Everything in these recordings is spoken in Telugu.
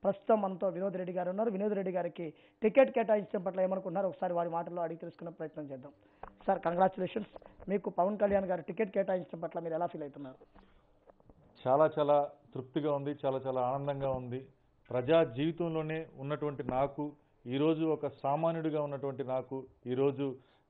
ప్రస్తుతం మనతో వినోద్ రెడ్డి గారు ఉన్నారు. వినోద్ రెడ్డి గారికి టికెట్ కేటాయించడం పట్ల ఏమనుకున్నారు ఒకసారి వారి మాటల్లో అడిగి తెలుసుకునే ప్రయత్నం చేద్దాం. Sir, congratulations. మీకు పవన్ కళ్యాణ్ గారు టికెట్ కేటాయించడం పట్ల మీరు ఎలా ఫీల్ అవుతున్నారు? చాలా చాలా తృప్తిగా ఉంది, చాలా చాలా ఆనందంగా ఉంది. ప్రజా జీవితంలోనే ఉన్నటువంటి నాకు, ఈరోజు ఒక సామాన్యుడిగా ఉన్నటువంటి నాకు, ఈరోజు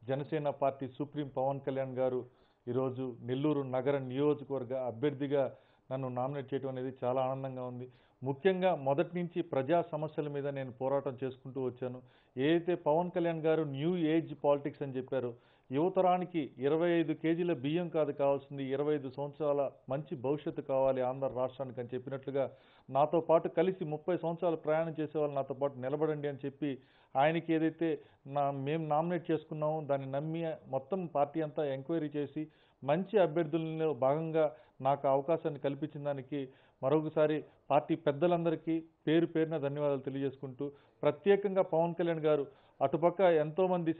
జనసేన పార్టీ సుప్రీం పవన్ కళ్యాణ్ గారు ఈరోజు నెల్లూరు నగర నియోజకవర్గ అభ్యర్థిగా నన్ను నామినేట్ చేయడం అనేది చాలా ఆనందంగా ఉంది. ముఖ్యంగా మొదటి నుంచి ప్రజా సమస్యల మీద నేను పోరాటం చేసుకుంటూ వచ్చాను. ఏదైతే పవన్ కళ్యాణ్ గారు న్యూ ఏజ్ పాలిటిక్స్ అని చెప్పారో, యువతరానికి 25 కేజీల బియ్యం కాదు కావాల్సింది, 25 సంవత్సరాల మంచి భవిష్యత్తు కావాలి ఆంధ్ర రాష్ట్రానికి అని చెప్పినట్లుగా నాతో పాటు కలిసి 30 సంవత్సరాలు ప్రయాణం చేసేవాళ్ళు నాతో పాటు నిలబడండి అని చెప్పి ఆయనకి ఏదైతే మేము నామినేట్ చేసుకున్నామో దాన్ని నమ్మి మొత్తం పార్టీ అంతా ఎంక్వైరీ చేసి మంచి అభ్యర్థులలో భాగంగా నాకు అవకాశాన్ని కల్పించిన దానికి మరొకసారి పార్టీ పెద్దలందరికీ పేరు పేరున ధన్యవాదాలు తెలియజేసుకుంటూ, ప్రత్యేకంగా పవన్ కళ్యాణ్ గారు అటుపక్క ఎంతోమంది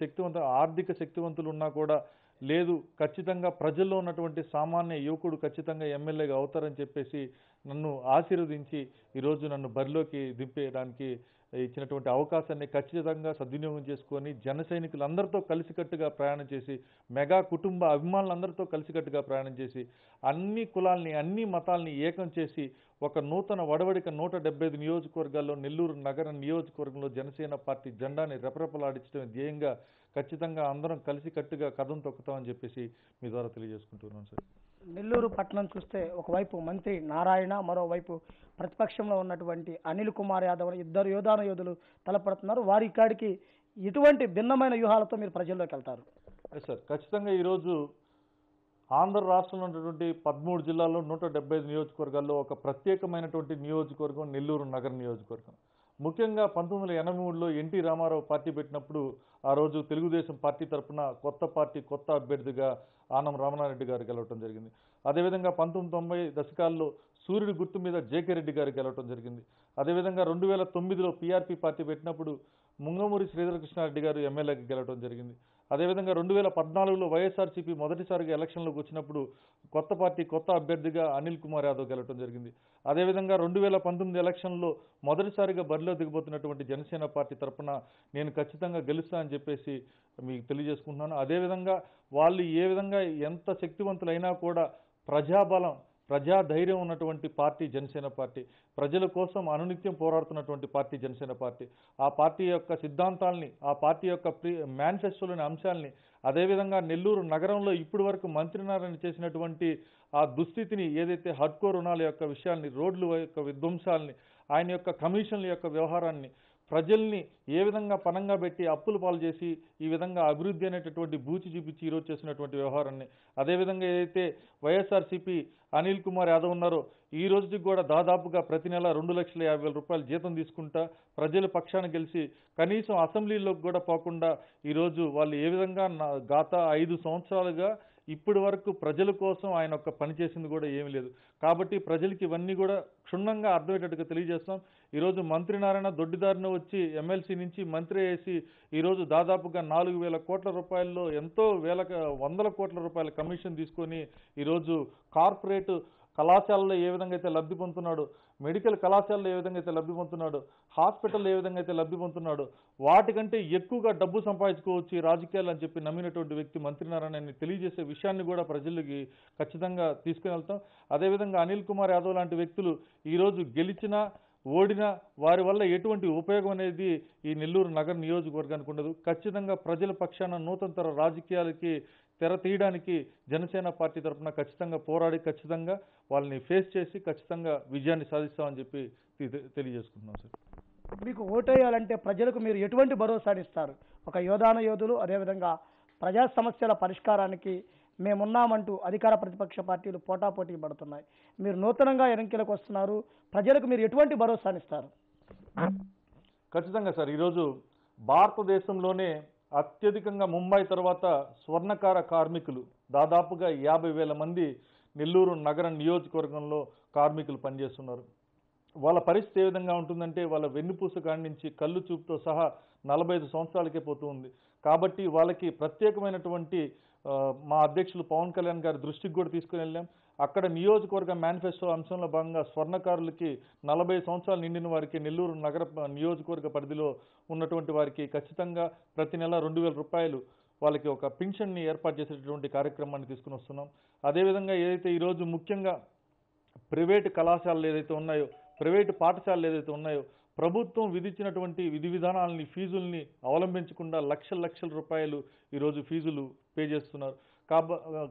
ఆర్థిక శక్తివంతులు ఉన్నా కూడా లేదు, ఖచ్చితంగా ప్రజల్లో ఉన్నటువంటి సామాన్య యువకుడు ఖచ్చితంగా ఎమ్మెల్యేగా అవుతారని చెప్పేసి నన్ను ఆశీర్వదించి ఈరోజు నన్ను బరిలోకి దింపేయడానికి ఇచ్చినటువంటి అవకాశాన్ని ఖచ్చితంగా సద్వినియోగం చేసుకొని జన సైనికులందరితో కలిసికట్టుగా ప్రయాణం చేసి, మెగా కుటుంబ అభిమానులందరితో కలిసికట్టుగా ప్రయాణం చేసి, అన్ని కులాల్ని అన్ని మతాల్ని ఏకం చేసి ఒక నూతన వడవడిక 175 నియోజకవర్గాల్లో నెల్లూరు నగర నియోజకవర్గంలో జనసేన పార్టీ జెండాని రెపరెపలాడించడం ధ్యేయంగా ఖచ్చితంగా అందరం కలిసికట్టుగా కథం తొక్కుతామని చెప్పేసి మీ ద్వారా తెలియజేసుకుంటున్నాను సార్. నెల్లూరు పట్టణం చూస్తే ఒకవైపు మంత్రి నారాయణ, మరోవైపు ప్రతిపక్షంలో ఉన్నటువంటి అనిల్ కుమార్ యాదవ్, ఇద్దరు యోధాన యోధులు తలపడుతున్నారు. వారి కాడికి ఎటువంటి భిన్నమైన వ్యూహాలతో మీరు ప్రజల్లోకి వెళ్తారు? సార్, ఖచ్చితంగా ఈరోజు ఆంధ్ర రాష్ట్రంలో ఉన్నటువంటి 13 జిల్లాల్లో 175 నియోజకవర్గాల్లో ఒక ప్రత్యేకమైనటువంటి నియోజకవర్గం నెల్లూరు నగర నియోజకవర్గం. ముఖ్యంగా 1983లో ఎన్టీ రామారావు పార్టీ పెట్టినప్పుడు ఆ రోజు తెలుగుదేశం పార్టీ తరఫున కొత్త పార్టీ కొత్త అభ్యర్థిగా ఆనం రామనారెడ్డి గారు గెలవడం జరిగింది. అదేవిధంగా 1990 దశకాల్లో సూర్యుడి గుర్తు మీద జేకే రెడ్డి గారు గెలవడం జరిగింది. అదేవిధంగా 2009లో పీఆర్పీ పార్టీ పెట్టినప్పుడు ముంగమూరి శ్రీధరకృష్ణారెడ్డి గారు ఎమ్మెల్యేకి గెలవడం జరిగింది. అదేవిధంగా 2014లో వైఎస్ఆర్సీపీ మొదటిసారిగా ఎలక్షన్లోకి వచ్చినప్పుడు కొత్త పార్టీ కొత్త అభ్యర్థిగా అనిల్ కుమార్ యాదవ్ గెలవడం జరిగింది. అదేవిధంగా 2019 ఎలక్షన్లో మొదటిసారిగా బరిలో దిగబోతున్నటువంటి జనసేన పార్టీ తరఫున నేను ఖచ్చితంగా గెలుస్తా అని చెప్పేసి మీకు తెలియజేసుకుంటున్నాను. అదేవిధంగా వాళ్ళు ఏ విధంగా ఎంత శక్తివంతులైనా కూడా ప్రజాబలం ప్రజాధైర్యం ఉన్నటువంటి పార్టీ జనసేన పార్టీ, ప్రజల కోసం అనునిత్యం పోరాడుతున్నటువంటి పార్టీ జనసేన పార్టీ. ఆ పార్టీ యొక్క సిద్ధాంతాలని, ఆ పార్టీ యొక్క మేనిఫెస్టోలోని అంశాలని, అదేవిధంగా నెల్లూరు నగరంలో ఇప్పటి వరకు మంత్రినారాయణ చేసినటువంటి ఆ దుస్థితిని, ఏదైతే హడ్కో రుణాల యొక్క విషయాల్ని, రోడ్ల యొక్క విధ్వంసాలని, ఆయన యొక్క కమిషన్ల యొక్క వ్యవహారాన్ని, ప్రజల్ని ఏ విధంగా పనంగా పెట్టి అప్పులు పాలు చేసి ఈ విధంగా అభివృద్ధి అనేటటువంటి బూచి చూపించి ఈరోజు చేసినటువంటి వ్యవహారాన్ని, అదేవిధంగా ఏదైతే వైఎస్ఆర్సీపీ అనిల్ కుమార్ యాదవ్ ఉన్నారో ఈ రోజుకి కూడా దాదాపుగా ప్రతి నెల 2,50,000 రూపాయలు జీతం తీసుకుంటా ప్రజల పక్షాన గెలిచి కనీసం అసెంబ్లీలోకి కూడా పోకుండా ఈరోజు వాళ్ళు ఏ విధంగా గత 5 సంవత్సరాలుగా ఇప్పటి వరకు ప్రజల కోసం ఆయన ఒక్క పని చేసింది కూడా ఏమీ లేదు. కాబట్టి ప్రజలకి ఇవన్నీ కూడా క్షుణ్ణంగా అర్థమయ్యేటట్టుగా తెలియజేస్తాం. ఈరోజు మంత్రి నారాయణ దొడ్డిదారిన వచ్చి ఎమ్మెల్సీ నుంచి మంత్రి వేసి ఈరోజు దాదాపుగా 4,000 కోట్ల రూపాయల్లో ఎంతో వందల కోట్ల రూపాయల కమిషన్ తీసుకొని ఈరోజు కార్పొరేట్ కళాశాలలో ఏ విధంగా అయితే లబ్ధి పొందుతున్నాడు, మెడికల్ కళాశాలలో ఏ విధంగా అయితే లబ్ధి పొందుతున్నాడు, హాస్పిటల్లో ఏ విధంగా అయితే లబ్ధి పొందుతున్నాడు, వాటికంటే ఎక్కువగా డబ్బు సంపాదించుకోవచ్చు ఈ రాజకీయాలు అని చెప్పి నమ్మినటువంటి వ్యక్తి మంత్రి నారాయణ తెలియజేసే విషయాన్ని కూడా ప్రజలకి ఖచ్చితంగా తీసుకుని వెళ్తాం. అదేవిధంగా అనిల్ కుమార్ యాదవ్ లాంటి వ్యక్తులు ఈరోజు గెలిచినా ఓడినా వారి వల్ల ఎటువంటి ఉపయోగం అనేది ఈ నెల్లూరు నగర నియోజకవర్గానికి ఉండదు. ఖచ్చితంగా ప్రజల పక్షాన నూతన తర రాజకీయాలకి తెర తీయడానికి జనసేన పార్టీ తరఫున ఖచ్చితంగా పోరాడి ఖచ్చితంగా వాళ్ళని ఫేస్ చేసి ఖచ్చితంగా విజయాన్ని సాధిస్తామని చెప్పి తెలియజేసుకుంటున్నాం సార్. మీకు ఓటేయాలంటే ప్రజలకు మీరు ఎటువంటి భరోసానిస్తారు? ఒక యోధాన యోధులు, అదేవిధంగా ప్రజా సమస్యల పరిష్కారానికి మేమున్నామంటూ అధికార ప్రతిపక్ష పార్టీలు పోటాపోటీ పడుతున్నాయి. మీరు నూతనంగా ఎన్నికలకు వస్తున్నారు, ప్రజలకు మీరు ఎటువంటి భరోసానిస్తారు? ఖచ్చితంగా సార్, ఈరోజు భారతదేశంలోనే అత్యధికంగా ముంబై తర్వాత స్వర్ణకార కార్మికులు దాదాపుగా 50,000 మంది నెల్లూరు నగర నియోజకవర్గంలో కార్మికులు పనిచేస్తున్నారు. వాళ్ళ పరిస్థితి ఏ విధంగా ఉంటుందంటే వాళ్ళ వెన్నుపూస కాడి నుంచి కళ్ళు చూపుతో సహా 45 సంవత్సరాలకే పోతూ ఉంది. కాబట్టి వాళ్ళకి ప్రత్యేకమైనటువంటి మా అధ్యక్షులు పవన్ కళ్యాణ్ గారి దృష్టికి కూడా తీసుకుని వెళ్ళాం. అక్కడ నియోజకవర్గ మేనిఫెస్టో అంశంలో భాగంగా స్వర్ణకారులకి 40 సంవత్సరాలు నిండిన వారికి నెల్లూరు నగర నియోజకవర్గ పరిధిలో ఉన్నటువంటి వారికి ఖచ్చితంగా ప్రతి నెల 2,000 రూపాయలు వాళ్ళకి ఒక పింఛన్ని ఏర్పాటు చేసేటటువంటి కార్యక్రమాన్ని తీసుకుని వస్తున్నాం. అదేవిధంగా ఏదైతే ఈరోజు ముఖ్యంగా ప్రైవేటు కళాశాలలు ఏదైతే ఉన్నాయో, ప్రైవేటు పాఠశాలలు ఏదైతే ఉన్నాయో, ప్రభుత్వం విధించినటువంటి విధి విధానాలని ఫీజుల్ని అవలంబించకుండా లక్షల రూపాయలు ఈరోజు ఫీజులు పే చేస్తున్నారు.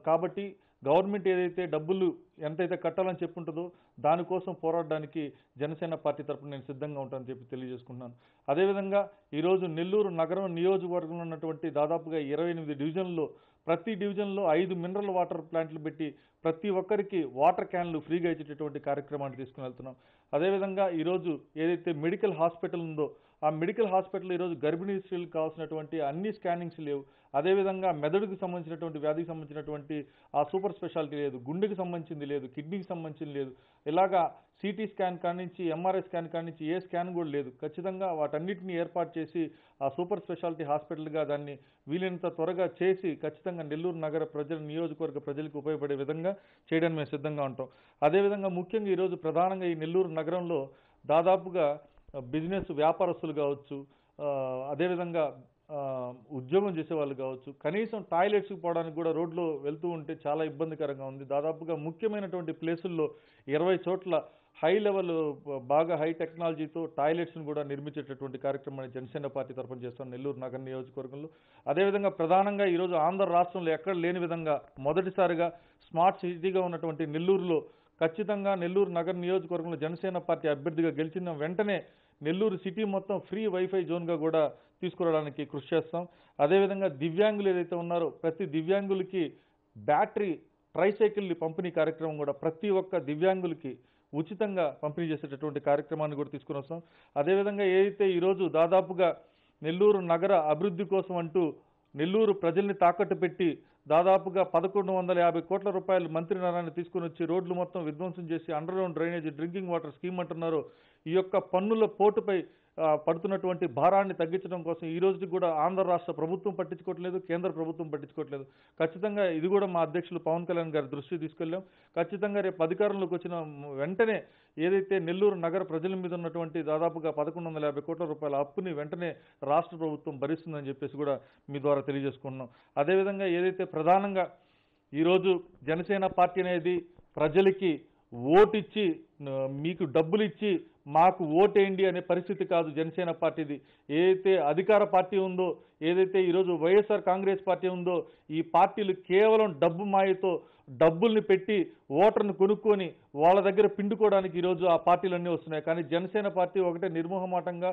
కాబట్టి గవర్నమెంట్ ఏదైతే డబ్బులు ఎంతైతే కట్టాలని చెప్పుంటుందో దానికోసం పోరాడడానికి జనసేన పార్టీ తరఫున నేను సిద్ధంగా ఉంటానని చెప్పి తెలియజేసుకుంటున్నాను. అదేవిధంగా ఈరోజు నెల్లూరు నగరం నియోజకవర్గంలో ఉన్నటువంటి దాదాపుగా 28 డివిజన్లలో ప్రతి డివిజన్లో 5 మినరల్ వాటర్ ప్లాంట్లు పెట్టి ప్రతి ఒక్కరికి వాటర్ క్యాన్లు ఫ్రీగా ఇచ్చేటటువంటి కార్యక్రమాన్ని తీసుకుని వెళ్తున్నాం. అదేవిధంగా ఈరోజు ఏదైతే మెడికల్ హాస్పిటల్ ఉందో ఆ మెడికల్ హాస్పిటల్ ఈరోజు గర్భిణీ స్త్రీలకు కావాల్సినటువంటి అన్ని స్కానింగ్స్ లేవు. అదేవిధంగా మెదడుకు సంబంధించినటువంటి వ్యాధికి సంబంధించినటువంటి ఆ సూపర్ స్పెషాలిటీ లేదు, గుండెకి సంబంధించింది లేదు, కిడ్నీకి సంబంధించింది లేదు. ఇలాగా సిటీ స్కాన్ కానించి ఎంఆర్ఐ స్కాన్ కానించి ఏ స్కాన్ కూడా లేదు. ఖచ్చితంగా వాటన్నిటిని ఏర్పాటు చేసి ఆ సూపర్ స్పెషాలిటీ హాస్పిటల్గా దాన్ని వీలైనంత త్వరగా చేసి ఖచ్చితంగా నెల్లూరు నగర ప్రజల నియోజకవర్గ ప్రజలకు ఉపయోగపడే విధంగా చేయడానికి మేము సిద్ధంగా ఉంటాం. అదేవిధంగా ముఖ్యంగా ఈరోజు ప్రధానంగా ఈ నెల్లూరు నగరంలో దాదాపుగా బిజినెస్ వ్యాపారస్తులు కావచ్చు, అదేవిధంగా ఉద్యోగం చేసేవాళ్ళు కావచ్చు, కనీసం టాయిలెట్స్కి పోవడానికి కూడా రోడ్లో వెళ్తూ ఉంటే చాలా ఇబ్బందికరంగా ఉంది. దాదాపుగా ముఖ్యమైనటువంటి ప్లేసుల్లో 20 చోట్ల హై లెవెల్ బాగా హై టెక్నాలజీతో టాయిలెట్స్ను కూడా నిర్మించేటటువంటి కార్యక్రమాన్ని జనసేన పార్టీ తరఫున చేస్తాం నెల్లూరు నగర నియోజకవర్గంలో. అదేవిధంగా ప్రధానంగా ఈరోజు ఆంధ్ర రాష్ట్రంలో ఎక్కడ లేని విధంగా మొదటిసారిగా స్మార్ట్ సిటీగా ఉన్నటువంటి నెల్లూరులో ఖచ్చితంగా నెల్లూరు నగర నియోజకవర్గంలో జనసేన పార్టీ అభ్యర్థిగా గెలిచిన వెంటనే నెల్లూరు సిటీ మొత్తం ఫ్రీ వైఫై జోన్గా కూడా తీసుకురావడానికి కృషి చేస్తాం. అదేవిధంగా దివ్యాంగులు ఏదైతే ఉన్నారో ప్రతి దివ్యాంగులకి బ్యాటరీ ట్రైసైకిల్ పంపిణీ కార్యక్రమం కూడా ప్రతి ఒక్క దివ్యాంగులకి ఉచితంగా పంపిణీ చేసేటటువంటి కార్యక్రమాన్ని కూడా తీసుకుని వస్తాం. అదేవిధంగా ఏదైతే ఈరోజు దాదాపుగా నెల్లూరు నగర అభివృద్ధి కోసం అంటూ నెల్లూరు ప్రజల్ని తాకట్టు పెట్టి దాదాపుగా 1,150 కోట్ల రూపాయలు మంత్రి నరాన్ని తీసుకుని వచ్చి రోడ్లు మొత్తం విధ్వంసం చేసి underground drainage drinking water scheme అంటున్నారు. ఈ యొక్క పన్నుల పోటుపై పడుతున్నటువంటి భారాన్ని తగ్గించడం కోసం ఈ రోజుకి కూడా ఆంధ్ర రాష్ట్ర ప్రభుత్వం పట్టించుకోవట్లేదు, కేంద్ర ప్రభుత్వం పట్టించుకోవట్లేదు. ఖచ్చితంగా ఇది కూడా మా అధ్యక్షులు పవన్ కళ్యాణ్ గారి దృష్టికి తీసుకెళ్ళాం. ఖచ్చితంగా రేపు అధికారంలోకి వచ్చిన వెంటనే ఏదైతే నెల్లూరు నగర ప్రజల మీద ఉన్నటువంటి దాదాపుగా 1,150 కోట్ల రూపాయల అప్పుని వెంటనే రాష్ట్ర ప్రభుత్వం భరిస్తుందని చెప్పేసి కూడా మీ ద్వారా తెలియజేసుకుంటున్నాం. అదేవిధంగా ఏదైతే ప్రధానంగా ఈరోజు జనసేన పార్టీ అనేది ప్రజలకి ఓటిచ్చి మీకు డబ్బులు ఇచ్చి మాకు ఓటేయండి అనే పరిస్థితి కాదు జనసేన పార్టీది. ఏదైతే అధికార పార్టీ ఉందో, ఏదైతే ఈరోజు వైఎస్ఆర్ కాంగ్రెస్ పార్టీ ఉందో, ఈ పార్టీలు కేవలం డబ్బు మాయతో డబ్బుల్ని పెట్టి ఓటర్ను కొనుక్కొని వాళ్ళ దగ్గర పిండుకోవడానికి ఈరోజు ఆ పార్టీలన్నీ వస్తున్నాయి. కానీ జనసేన పార్టీ ఒకటే నిర్మోహమాటంగా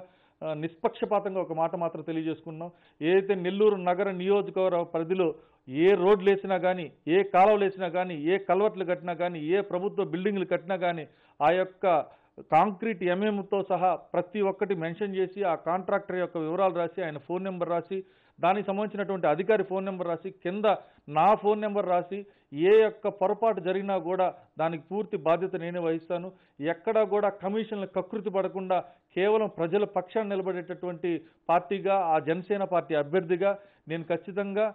నిష్పక్షపాతంగా ఒక మాట మాత్రం తెలియజేసుకున్నాం. ఏదైతే నెల్లూరు నగర నియోజకవర్గ పరిధిలో ఏ రోడ్లు వేసినా కానీ, ఏ కాలువలు వేసినా కానీ, ఏ కల్వర్ట్లు కట్టినా కానీ, ఏ ప్రభుత్వ బిల్డింగ్లు కట్టినా కానీ ఆ యొక్క కాంక్రీట్ ఎంఎంతో సహా ప్రతి ఒక్కటి మెన్షన్ చేసి ఆ కాంట్రాక్టర్ యొక్క వివరాలు రాసి ఆయన ఫోన్ నెంబర్ రాసి దానికి సంబంధించినటువంటి అధికారి ఫోన్ నెంబర్ రాసి కింద నా ఫోన్ నెంబర్ రాసి ఏ యొక్క పొరపాటు జరిగినా కూడా దానికి పూర్తి బాధ్యత నేనే వహిస్తాను. ఎక్కడా కూడా కమిషన్లు కకృతి పడకుండా కేవలం ప్రజల పక్షాన్ని నిలబడేటటువంటి పార్టీగా ఆ జనసేన పార్టీ అభ్యర్థిగా నేను ఖచ్చితంగా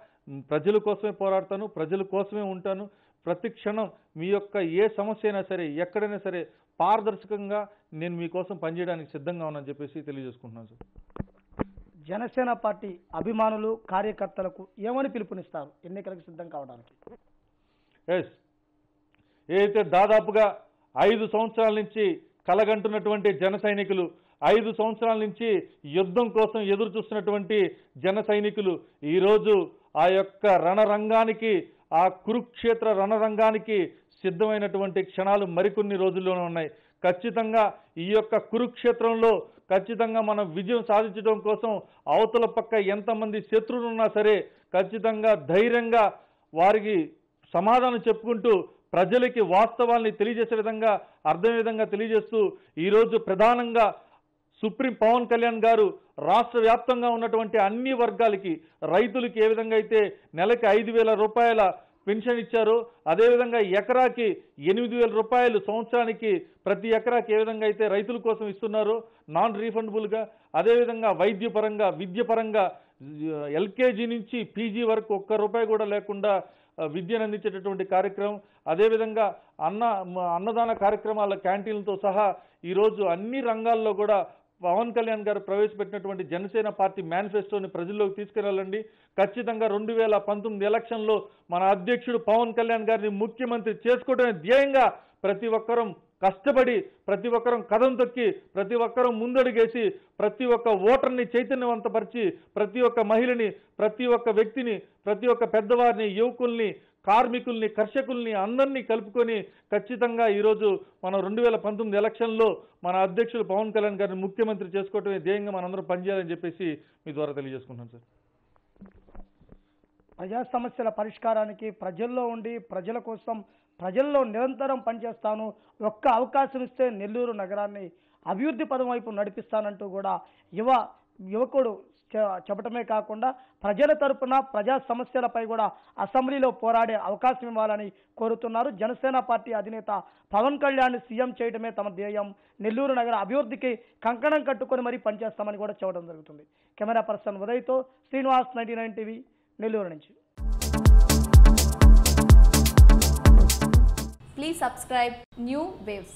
ప్రజల కోసమే పోరాడతాను, ప్రజల కోసమే ఉంటాను. ప్రతి క్షణం మీ యొక్క ఏ సమస్య అయినా సరే ఎక్కడైనా సరే పారదర్శకంగా నేను మీకోసం పనిచేయడానికి సిద్ధంగా ఉన్నానని చెప్పేసి తెలియజేసుకుంటున్నాను సార్. జనసేన పార్టీ అభిమానులు కార్యకర్తలకు ఏమని పిలుపునిస్తారు ఎన్నికలకు సిద్ధం కావడానికి? ఏదైతే దాదాపుగా 5 సంవత్సరాల నుంచి కలగంటున్నటువంటి జన సైనికులు, 5 సంవత్సరాల నుంచి యుద్ధం కోసం ఎదురు చూస్తున్నటువంటి జన సైనికులు ఈరోజు ఆ యొక్క రణరంగానికి, ఆ కురుక్షేత్ర రణరంగానికి సిద్ధమైనటువంటి క్షణాలు మరికొన్ని రోజుల్లోనే ఉన్నాయి. ఖచ్చితంగా ఈ యొక్క కురుక్షేత్రంలో ఖచ్చితంగా మనం విజయం సాధించడం కోసం అవతల పక్క ఎంతమంది శత్రువులు ఉన్నా సరే ఖచ్చితంగా ధైర్యంగా వారికి సమాధానం చెప్పుకుంటూ ప్రజలకి వాస్తవాల్ని తెలియజేసే విధంగా అర్థం విధంగా తెలియజేస్తూ ఈరోజు ప్రధానంగా సుప్రీం పవన్ కళ్యాణ్ గారు రాష్ట్ర వ్యాప్తంగా ఉన్నటువంటి అన్ని వర్గాలకి, రైతులకి ఏ విధంగా అయితే నెలకి 5,000 రూపాయల పెన్షన్ ఇచ్చారు, అదేవిధంగా ఎకరాకి 8,000 రూపాయలు సంవత్సరానికి ప్రతి ఎకరాకి ఏ విధంగా అయితే రైతుల కోసం ఇస్తున్నారు నాన్ రీఫండబుల్గా, అదేవిధంగా వైద్యపరంగా, విద్యపరంగా ఎల్కేజీ నుంచి పీజీ వరకు ఒక్క రూపాయి కూడా లేకుండా విద్యను అందించేటటువంటి కార్యక్రమం, అదేవిధంగా అన్నదాన కార్యక్రమాల క్యాంటీన్లతో సహా ఈరోజు అన్ని రంగాల్లో కూడా పవన్ కళ్యాణ్ గారు ప్రవేశపెట్టినటువంటి జనసేన పార్టీ మేనిఫెస్టోని ప్రజల్లోకి తీసుకెళ్లాలండి. ఖచ్చితంగా 2019 ఎలక్షన్లో మన అధ్యక్షుడు పవన్ కళ్యాణ్ గారిని ముఖ్యమంత్రి చేసుకోవడమే ధ్యేయంగా ప్రతి ఒక్కరం కష్టపడి, ప్రతి ఒక్కరం కదం తొక్కి, ప్రతి ఒక్కరం ముందడుగేసి, ప్రతి ఒక్క ఓటర్ని చైతన్యవంతపరిచి, ప్రతి ఒక్క మహిళని, ప్రతి ఒక్క వ్యక్తిని, ప్రతి ఒక్క పెద్దవారిని, యువకుల్ని, కార్మికుల్ని, కర్షకుల్ని అందరినీ కలుపుకొని ఖచ్చితంగా ఈరోజు మనం 2019 ఎలక్షన్లో మన అధ్యక్షులు పవన్ కళ్యాణ్ గారిని ముఖ్యమంత్రి చేసుకోవటమే ధ్యేయంగా మనందరం పనిచేయాలని చెప్పేసి మీ ద్వారా తెలియజేసుకుంటున్నాను సార్. ప్రజా సమస్యల పరిష్కారానికి ప్రజల్లో ఉండి ప్రజల కోసం ప్రజల్లో నిరంతరం పనిచేస్తాను, ఒక్క అవకాశం ఇస్తే నెల్లూరు నగరాన్ని అభివృద్ధి పదం వైపు నడిపిస్తానంటూ కూడా యువకుడు చెప్పటమే కాకుండా ప్రజల తరపున ప్రజా సమస్యలపై కూడా అసెంబ్లీలో పోరాడే అవకాశం ఇవ్వాలని కోరుతున్నారు. జనసేన పార్టీ అధినేత పవన్ కళ్యాణ్ సీఎం చేయడమే తమ ధ్యేయం, నెల్లూరు నగర అభివృద్ధికి కంకణం కట్టుకొని మరీ పనిచేస్తామని కూడా చెప్పడం జరుగుతుంది. కెమెరా పర్సన్ ఉదయ్తో శ్రీనివాస్, 99 టీవీ, నెల్లూరు నుంచి. Please subscribe New Waves.